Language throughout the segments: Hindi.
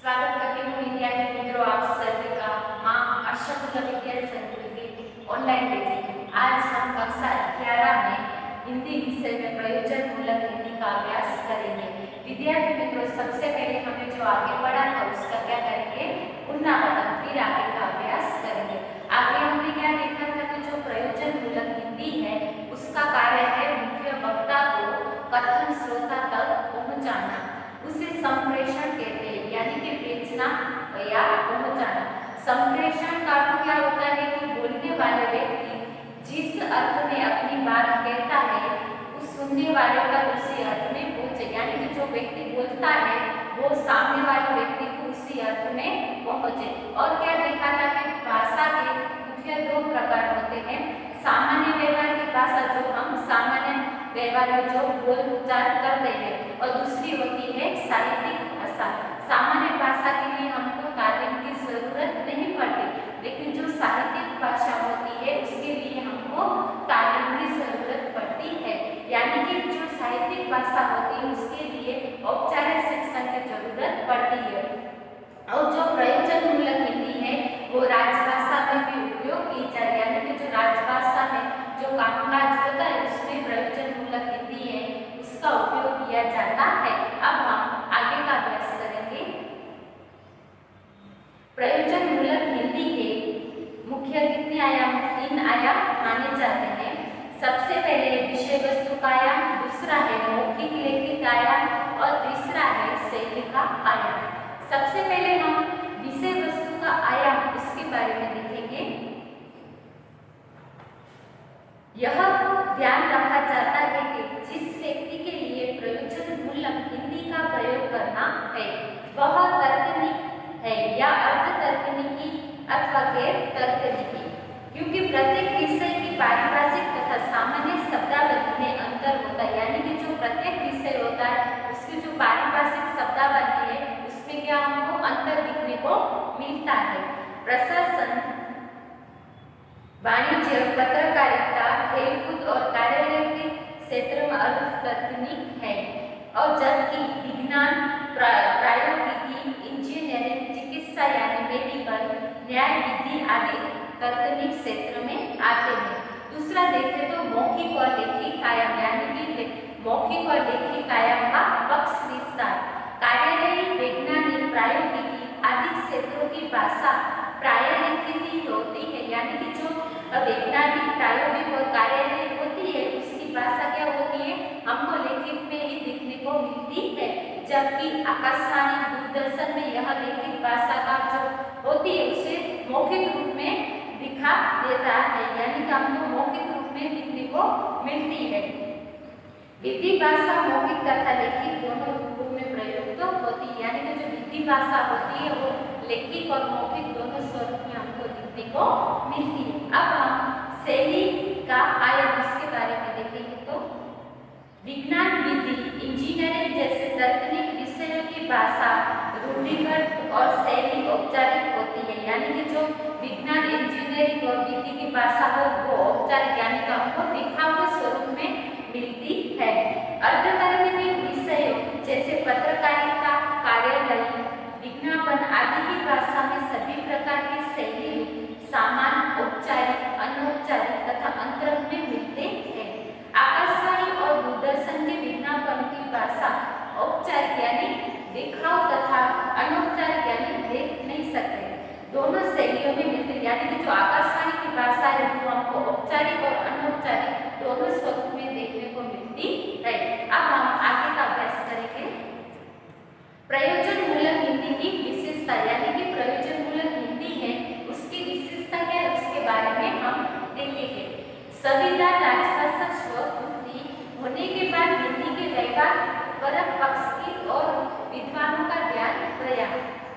स्वागत करती हूँ विद्यार्थी मित्रों आप सभी का माँ आशापुरा विद्या संकुल के ऑनलाइन बैच। आज हम कक्षा 11 में हिंदी विषय में प्रयोजन मूलक हिंदी का अभ्यास करेंगे। विद्यार्थी मित्रों सबसे पहले हमें जो आगे पढ़ा था उसका क्या करेंगे, पुनरावृत्ति, फिर आगे का अभ्यास करेंगे। आगे हमने क्या देखा था कि जो प्रयोजन मूलक हिंदी है उसका कार्य है मुख्य वक्ता को कथन श्रोता तक पहुँचाना, उसे संप्रेषण कहते हैं, यानी कि भेजना या पहुंचाना। संप्रेषण का अर्थ क्या होता है कि बोलने वाले व्यक्ति जिस अर्थ में अपनी बात कहता है उस सुनने वाले का उसी अर्थ में पहुंचे, यानी कि जो व्यक्ति बोलता है वो सामने वाले व्यक्ति को उसी अर्थ में पहुंचे। और क्या देखा था कि भाषा के मुख्य दो प्रकार होते हैं, सामान्य व्यवहार की भाषा जो हम सामान्य व्यवहार में जो बोलचाल करते हैं, और दूसरी होती है साहित्यिक भाषा। सामान्य भाषा के लिए हमको तालीम की जरूरत नहीं पड़ती, लेकिन जो साहित्यिक भाषा होती है उसके लिए हमको तालीम की जरूरत पड़ती है, यानी कि जो साहित्यिक भाषा होती है उसके लिए औपचारिक शिक्षा की जरूरत पड़ती है। और जो प्रयोजन मूलक हिंदी है वो राजभाषा में भी उपयोग की जाए, यानी कि जो राजभाषा में जो कामकाज होता है उसमें प्रयोजन मूलक हिंदी है उसका उपयोग किया जाता है। अब हम आगे का अभ्यास करेंगे। प्रयोजन मूलक हिंदी के मुख्य कितने आयाम, 3 आयाम माने जाते हैं। सबसे पहले विषय वस्तु का आयाम, दूसरा है मौखिक लेखित आयाम और तीसरा है शैली का आयाम। सबसे पहले हम विषय वस्तु का आयाम इसके बारे में देखेंगे। यह ध्यान रखा जाता है कि जिस व्यक्ति के लिए प्रयोजन मूलक हिंदी का प्रयोग करना है वह तर्कनिक है या अर्ध तर्कनिकी अथवा गैर तर्कनिकी, क्योंकि प्रत्येक विषय की पारिभाषिक तथा सामान्य शब्दावली में अंतर होता है, यानी कि जो प्रत्येक विषय होता है उसकी जो पारिभाषिक शब्दावली है उसमें क्या हमको अंतर दिखने को मिलता है। प्रशासन, वाणिज्य, पत्रकारिता, खेलकूद और कार्यालय के क्षेत्र में अर्ध तर्कनिक है, और जबकि विज्ञान, प्रायोगिकी, इंजीनियरिंग, चिकित्सा यानी मेडिकल, न्याय, विधि आदि तर्कनिक क्षेत्र में आते हैं। दूसरा देखें तो मौखिक और लेखिक आयाम, यानी कि मौखिक और लेखिक आयाम का पक्ष विस्तार। कार्यालयी, वैज्ञानिक, प्रायोगिकी आदि क्षेत्रों की भाषा प्राय लिखित ही होती है, यानी कि जो वैज्ञानिक, प्रायोगिक और कार्यालय होती है उसकी भाषा क्या होती है, हमको लिखित में ही देखने को मिलती है। जबकि आकाशवाणी, दूरदर्शन में यह लिखित भाषा का जो होती है उसे मौखिक रूप में दिखा देता है, यानी कि हमको मौखिक रूप में दिखने को मिलती है। विधि भाषा मौखिक तथा लिखित दोनों रूपों में प्रयुक्त होती है, यानी कि जो विधि भाषा होती है वो लिखित और मौखिक दोनों स्वरूप में हमको दिखने को मिलती है। अब हम शैली का आयाम इसके बारे में देखेंगे तो विज्ञान, विधि, इंजीनियरिंग जैसे तकनीक विषयों की भाषा रूढ़िगत और शैली औपचारिक होती है, यानी कि जो विज्ञान, इंजीनियरिंग और विधि की भाषा हो वो औपचारिक यानी कि हमको दिखावटी स्वरूप में मिलती है। अर्धतर्कनिक विषयों जैसे पत्रकारिता, कार्यालय, विज्ञापन आदि की भाषा में सभी प्रकार की शैली सामान्य, औपचारिक, अनौपचारिक तथा अंतरंग में मिलते हैं। आकाशवाणी और दूरदर्शन के विज्ञापन की भाषा औपचारिक यानी दिखाव तथा अनौपचारिक यानी देख नहीं सकते दोनों शैलियों में मिलते, यानी कि जो आकाशवाणी की भाषा है वो हमको औपचारिक और अनौपचारिक दोनों स्वरूप में देखने को मिलती है। अब हम आगे का अभ्यास करेंगे। प्रयोजन मूलक हिंदी की विशेषता, यानी कि प्रयोजन मूलक हिंदी है उसकी विशेषता क्या है उसके बारे में हम देखेंगे। संविधान राजभाषा स्वरूपी होने के बाद हिंदी के व्यवहार परक पक्ष की और विद्वानों का ध्यान गया।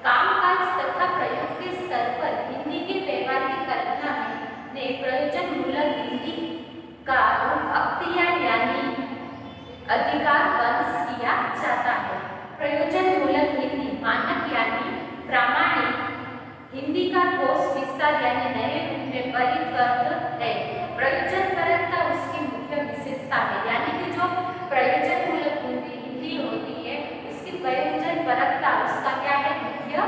कामकाज तथा प्रयोग के स्तर पर हिंदी के व्यवहार की कल्पना ने प्रयोजन मूलक हिंदी का रूप अख्तियार यानी अधिकार वंश किया जाता है। प्रयोजन मूलक हिंदी मानक यानी प्रामाणिक हिंदी का ठोस विस्तार यानी नए रूप में परिवर्तित है। प्रयोजन परकता उसकी मुख्य विशेषता है, यानी कि जो प्रयोजन मूलक हिंदी होती है उसकी प्रयोजन परकता उसका क्या है, मुख्य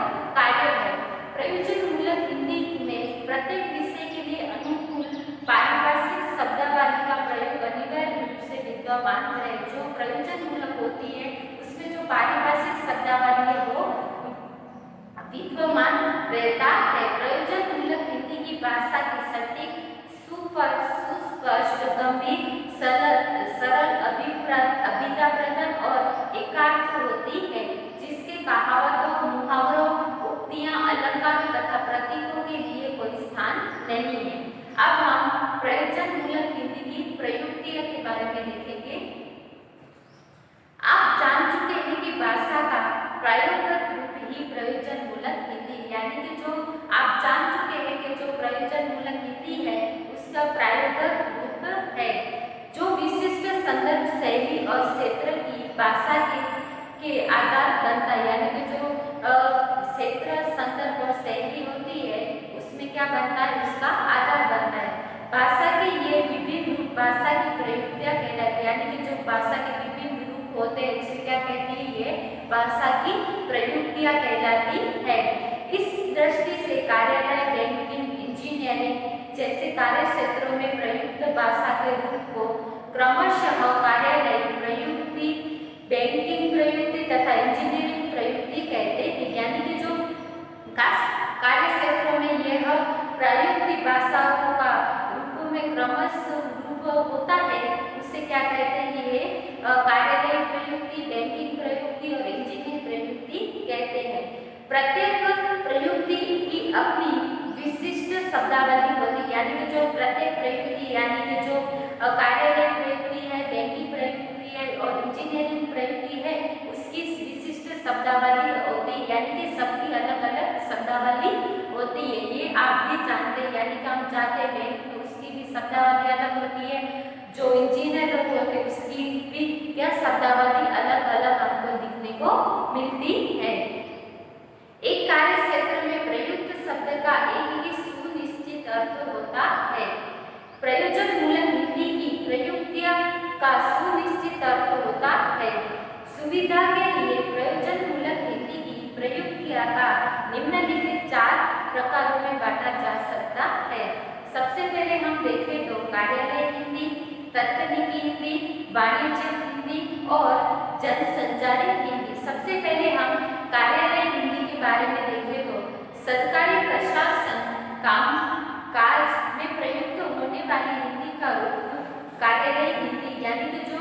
रहता है। प्रयोजन मूलक हिंदी की भाषा की सटीक, सुस्पष्ट, गंभीर, सरल अभिधाप्रदन और एकार्थ होती है, जिसके कहावतों, मुहावरों, उक्तियां, अलंकारों तथा प्रतीकों के लिए कोई स्थान नहीं है। अब हम प्रयोजन मूलक हिंदी की प्रयुक्तियों के बारे में देखेंगे। आप जान चुके हैं कि भाषा का प्रयोगगत रूप ही प्रयोजन मूलक हिंदी, यानी कि जो आप जान चुके हैं कि जो प्रयोजन मूलक हिंदी है उसका प्रयोगगत रूप है, जो विशिष्ट संदर्भ, शैली और क्षेत्र की भाषा के आधार बनता है, यानी कि जो क्षेत्र, संदर्भ और शैली होती है उसमें क्या बनता है, उसका आधार बनता है। भाषा के ये विभिन्न रूप भाषा की प्रयुक्तियां कहलाती है, यानी कि जो भाषा के विभिन्न रूप होते हैं उसे क्या कहती है, ये भाषा की प्रयुक्तियां कहलाती है। इस दृष्टि से कार्यालय, बैंकिंग, इंजीनियरिंग जैसे कार्य क्षेत्रों में प्रयुक्त भाषा के रूप को क्रमशः कार्यालय प्रयुक्ति, बैंकिंग प्रयुक्ति तथा इंजीनियरिंग प्रयुक्ति कहते हैं, यानी कि जो कार्य क्षेत्रों में यह प्रयुक्ति भाषाओं का रूपों में क्रमश रूप होता है उसे क्या कहते हैं, ये कार्यालय प्रयुक्ति, बैंकिंग प्रयुक्ति और इंजीनियरिंग प्रयुक्ति कहते हैं। प्रत्येक प्रयुक्ति की अपनी विशिष्ट शब्दावली होती है, यानी कि जो प्रत्येक प्रयुक्ति, यानी कि जो कार्यालय प्रयुक्ति है, बैंकिंग प्रयुक्ति है और इंजीनियरिंग प्रयुक्ति है, उसकी विशिष्ट शब्दावली होती है, यानी कि सबकी अलग अलग शब्दावली होती है। ये आप भी जानते हैं, यानी कि हम जाते हैं बैंक में उसकी भी शब्दावली अलग होती है, जो इंजीनियर लोग होते हैं उसकी भी क्या शब्दावली अलग अलग हमको दिखने को मिलती है। एक कार्य क्षेत्र में प्रयुक्त शब्द का एक ही सुनिश्चित अर्थ होता है। प्रयोजन मूलक हिंदी की प्रयुक्तियां का सुनिश्चित अर्थ होता है। सुविधा के लिए प्रयोजन मूलक हिंदी की प्रयुक्तियां का निम्नलिखित 4 प्रकारों में बांटा जा सकता है। सबसे पहले हम देखें तो कार्यालय हिंदी, तकनीकी हिंदी, वाणिज्य हिंदी और जनसंचारी हिंदी। सबसे पहले हम कार्यालय हिंदी के बारे में देखें तो सरकारी प्रशासन काज में प्रयुक्त होने वाली हिंदी का रूप कार्यालय हिंदी, यानी कि जो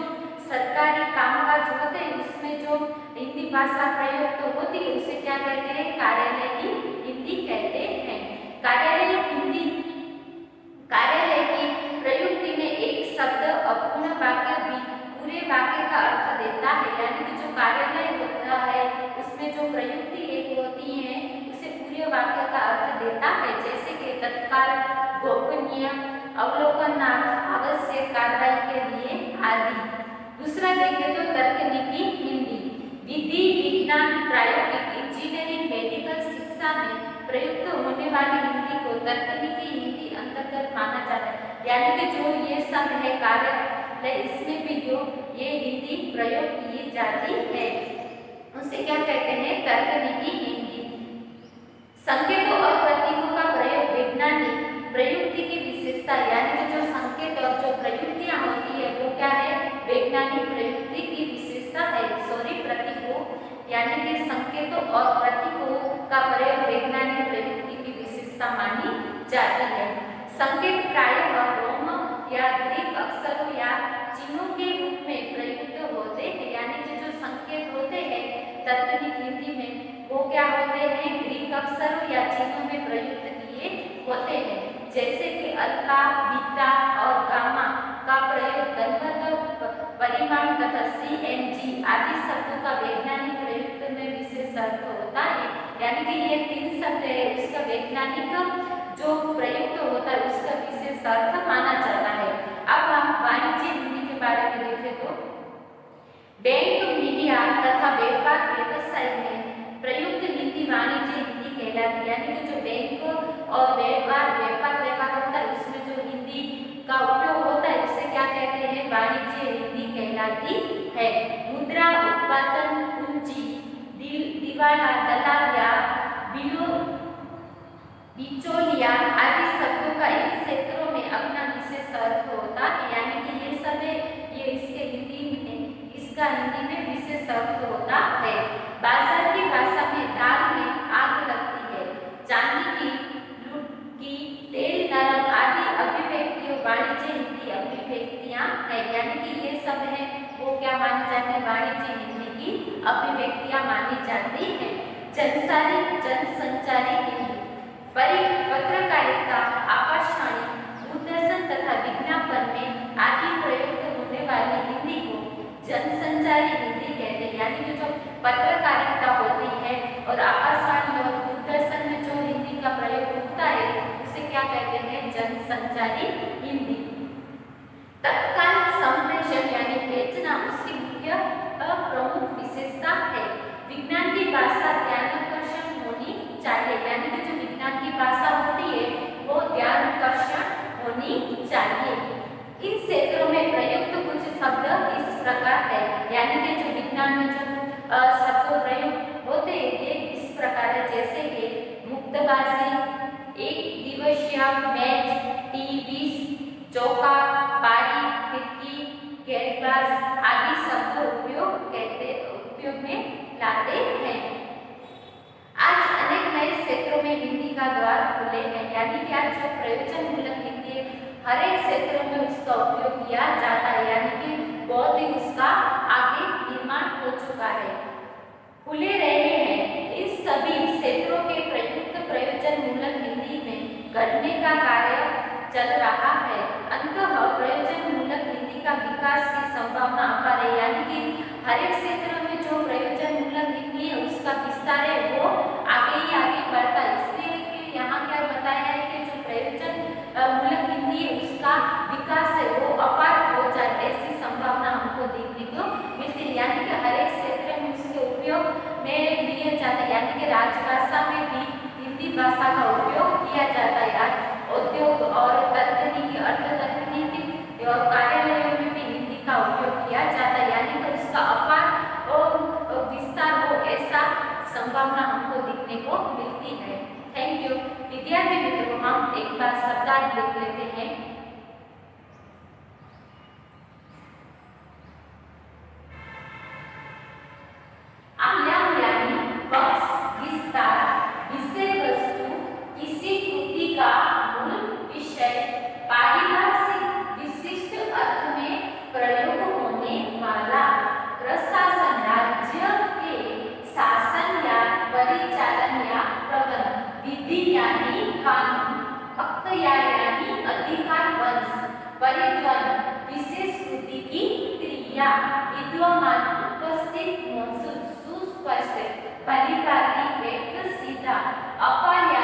सरकारी कामकाज होते हैं उसमें जो हिंदी भाषा प्रयुक्त होती है उसे क्या कहते हैं, कार्यालय हिंदी कहते हैं। कार्यालय हिंदी, कार्यालय की प्रयुक्ति में एक शब्द अपूर्ण वाक्य भी पूरे वाक्य का अर्थ देता है, यानी कि जो कार्यालय होता है उसमें जो प्रयुक्ति एक होती है उसे पूरे वाक्य का अर्थ देता है, जैसे कि तत्काल, गोपनीय, अवलोकनार्थ, आवश्यक कार्रवाई के लिए आदि। दूसरा देखें तो तकनीकी हिंदी, विधि, विज्ञान, प्रायोगिक, इंजीनियरिंग, मेडिकल शिक्षा में प्रयुक्त होने वाली हिंदी को तकनीकी हिंदी अंतर्गत माना जाता है, यानी कि जो ये सब है कार्यालय इसमें भी जो ये हिंदी प्रयोग की जाती है उसे क्या कहते हैं, तकनीकी हिंदी। संकेतों और प्रतीकों का प्रयोग वैज्ञानिक प्रयुक्ति की विशेषता, यानी कि जो संकेत और जो प्रयुक्तियां होती है वो क्या है, वैज्ञानिक प्रयुक्ति की विशेषता है। प्रतीकों यानी कि संकेतों और प्रतीकों का प्रयोग वैज्ञानिक प्रयुक्ति की विशेषता मानी जाती है। संकेत प्रायः रोमन या ग्रीक अक्षरों या चिन्हों के रूप में प्रयुक्त होते हैं, यानी कि जो संकेत होते हैं तकनीक हिंदी में वो क्या होते हैं, ग्रीक अक्षरों या चिन्हों में प्रयुक्त किए होते हैं, जैसे कि अल्फा, बीटा और गामा का प्रयोग धनवत परिमाण तथा CNG आदि शब्दों का वैज्ञानिक प्रयुक्त में विशेष अर्थ होता है, यानी कि ये 3 शब्द है उसका वैज्ञानिक जो प्रयुक्त होता है उसका विशेष अर्थ माना जाता है। अब हम वाणिज्य हिंदी के बारे में देखें तो बैंक, मीडिया तथा व्यापार व्यवसाय में प्रयुक्त हिंदी वाणिज्य हिंदी कहलाती है, यानी कि जो बैंक और व्यापार होता है उसमें जो हिंदी का उपयोग होता है उसे क्या कहते हैं, वाणिज्य हिंदी कहलाती है। मुद्रा, उत्पादन, पूंजी, दिवाला, दलालिया, बिचौलिया आदि शब्दों का इन क्षेत्रों में अपना विशेष अर्थ होता है, यानी कि ये सब ये इसके हिंदी में इसका हिंदी में विशेष अर्थ होता है। बाजार की भाषा में दाल में आग लगती है, अभिव्यक्तियां है, यानी कि ये सब है वो क्या मानी जाती है, वाणिज्य हिंदी की अभिव्यक्तियां मानी जाती है। जनसारी जनसंचारी हिंदी, पत्रकारिता, आकाशवाणी, दूरदर्शन तथा विज्ञापन में आदि प्रयुक्त होने वाली हिंदी को जनसंचारी हिंदी कहते हैं, यानी कि जो पत्रकारिता होती है और आकाशवाणी और दूरदर्शन में जो हिंदी का प्रयोग होता है उसे क्या कहते हैं, जनसंचारी हिंदी। तत्काल संप्रेषण यानी भेजना उसकी मुख्य प्रमुख विशेषता है। विज्ञान की भाषा ध्यानाकर्षण होनी चाहिए, यानी कि जो विज्ञान की भाषा होती है वो ध्यानाकर्षण होनी चाहिए। इन क्षेत्रों में प्रयुक्त कुछ शब्द इस प्रकार है, यानी कि जो विज्ञान में जो शब्द प्रयोग होते हैं ये इस प्रकार है, जैसे कि मुक्तबाजी, एक दिवसीय मैच, टी20, चौका, पारी, फिरकी, गेंदबाज आदि शब्द उपयोग में लाते हैं। आज अनेक नए क्षेत्रों में हिंदी का द्वार खुले हैं, यानी कि आज जो प्रयोजन मूलक हिंदी हर एक क्षेत्र में उसका उपयोग किया जाता है, यानी कि बहुत ही उसका आगे निर्माण हो चुका है, खुले रहे हैं। इस सभी क्षेत्रों के प्रयुक्त प्रयोजन मूलक हिंदी में घटने का कार्य चल रहा है। अंततः प्रयोजन मूलक हिंदी का विकास की संभावना अपार है, यानी कि हर एक क्षेत्र में जो प्रयोजन मूलक हिंदी है उसका विस्तार है वो आगे ही आगे बढ़ता है। इसलिए कि यहाँ क्या बताया है कि जो प्रयोजन मूलक हिंदी है उसका विकास है वो अपार हो जाए, ऐसी संभावना हमको देखने को मिलती है, यानी कि हर एक क्षेत्र में उसके उपयोग में लिए जाता है, यानी कि राजभाषा में भी हिंदी भाषा का उपयोग किया जाता है। उद्योग और तकनीकी, अर्थ तकनीकी और कार्यालयों में भी हिंदी का उपयोग किया जाता है, यानी कि उसका अपार और विस्तार हो ऐसा संभावना हमको देखने को मिलती है। Thank you. विद्यार्थी मित्रों, हम एक बार शब्दार्थ देख लेते हैं। आयाम यानी पक्ष, विस्तार, विषय वस्तु, किसी कृति का मूल विषय, पारिभाषिक विशिष्ट अर्थ में प्रयोग होने वाला, प्रशासन राज्य के शासन या परिचालन या प्रबंध, विधि यानी कानून, अख्तियार यानी अधिकार, वंश, परिध्वन विशेष कृति की क्रिया, विद्यमान उपस्थित मौजूद सुस्पष्ट परिपाटी व्यक्त सीधा, अपार